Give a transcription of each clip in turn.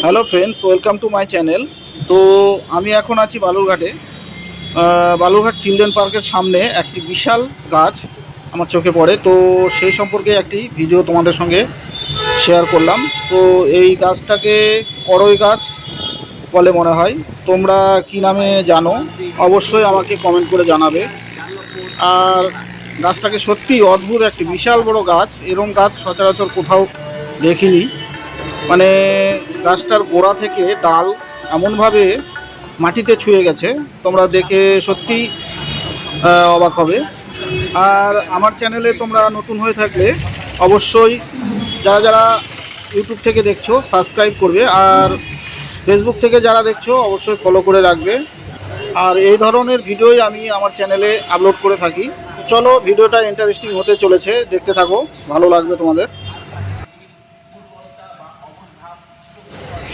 Hello friends, welcome to my channel. তো আমি এখন আছি বালুরঘাটে। বালুরঘাট চিলড্রেন পার্কের সামনে একটি বিশাল গাছ আমার চোখে পড়ে। তো সেই সম্পর্কে একটি ভিডিও তোমাদের সঙ্গে শেয়ার করলাম। তো এই গাছটাকে করই গাছ বলে মনে হয়। তোমরা কি নামে জানো অবশ্যই আমাকে কমেন্ট করে জানাবে। আর গাছটাকে সত্যি অদ্ভুত একটি বিশাল বড় গাছ, এরকম গাছ সচরাচর কোথাও দেখিনি। মানে গাছটার গোড়া থেকে ডাল এমনভাবে মাটিতে ছুঁয়ে গেছে, তোমরা দেখে সত্যি অবাক হবে। আর আমার চ্যানেলে তোমরা নতুন হয়ে থাকলে অবশ্যই যারা যারা ইউটিউব থেকে দেখছো সাবস্ক্রাইব করবে, আর ফেসবুক থেকে যারা দেখছো অবশ্যই ফলো করে রাখবে। আর এই ধরনের ভিডিওই আমি আমার চ্যানেলে আপলোড করে থাকি। চলো, ভিডিওটা ইন্টারেস্টিং হতে চলেছে, দেখতে থাকো, ভালো লাগবে তোমাদের।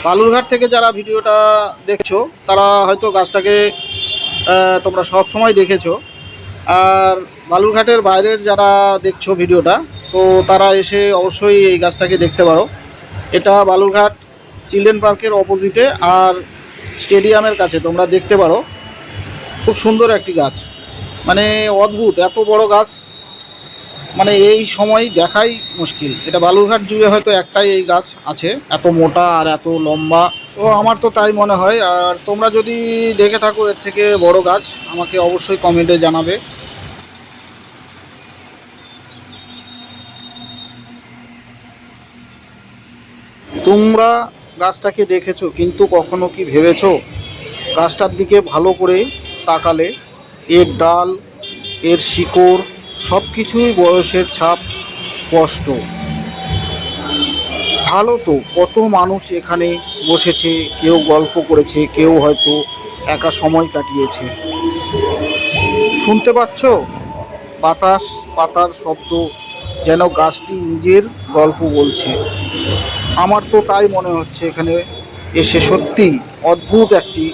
বালুরঘাট থেকে যারা ভিডিওটা দেখছো তারা হয়তো গাছটাকে তোমরা সব সময় দেখেছো। আর বালুরঘাটের বাইরের যারা দেখছো ভিডিওটা, তো তারা এসে অবশ্যই এই গাছটাকে দেখতে পারো। এটা বালুরঘাট চিলড্রেন পার্কের অপোজিটে আর স্টেডিয়ামের কাছে তোমরা দেখতে পারো। খুব সুন্দর একটি গাছ, মানে অদ্ভুত এত বড় গাছ, মানে এই সময় দেখাই মুশকিল। এটা বালুরঘাট জুড়ে হয়তো একটাই এই গাছ আছে, এত মোটা আর এত লম্বা। তো আমার তো তাই মনে হয়। আর তোমরা যদি দেখে থাকো এর থেকে বড় গাছ, আমাকে অবশ্যই কমেন্টে জানাবে। তোমরা গাছটাকে দেখেছো, কিন্তু কখনো কি ভেবেছো গাছটার দিকে ভালো করে তাকালে এর ডাল, এর শিকড়, সব কিছুই বয়সের ছাপ স্পষ্ট। ভালো তো, কত মানুষ এখানে বসেছে, কেউ গল্প করেছে, কেউ হয়তো একা সময় কাটিয়েছে। শুনতে পাচ্ছ বাতাস, পাতার শব্দ, যেন গাছটি নিজের গল্প বলছে। আমার তো তাই মনে হচ্ছে এখানে এসে। সত্যি অদ্ভুত একটি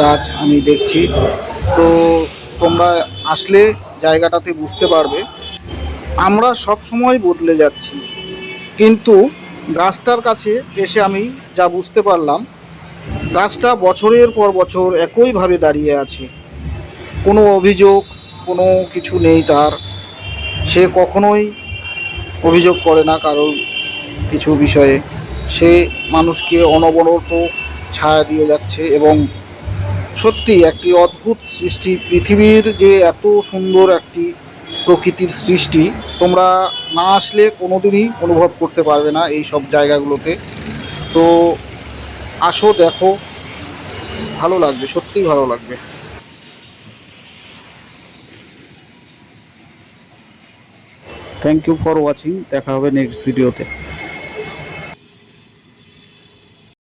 গাছ আমি দেখছি। তো তোমরা আসলে জায়গাটাতে বুঝতে পারবে। আমরা সব সময় বদলে যাচ্ছি, কিন্তু গাছটার কাছে এসে আমি যা বুঝতে পারলাম, গাছটা বছরের পর বছর একইভাবে দাঁড়িয়ে আছে। কোনো অভিযোগ, কোনো কিছু নেই তার। সে কখনোই অভিযোগ করে না কারোর কিছু বিষয়ে। সে মানুষকে অনবরত ছায়া দিয়ে যাচ্ছে। এবং সত্যি একটি অদ্ভুত সৃষ্টি, পৃথিবীর যে এত সুন্দর একটি প্রকৃতির সৃষ্টি, তোমরা না আসলে কোনোদিনই অনুভব করতে পারবে না এই সব জায়গাগুলোতে। তো আসো, দেখো, ভালো লাগবে, সত্যিই ভালো লাগবে। থ্যাংক ইউ ফর ওয়াচিং, দেখা হবে নেক্সট ভিডিওতে।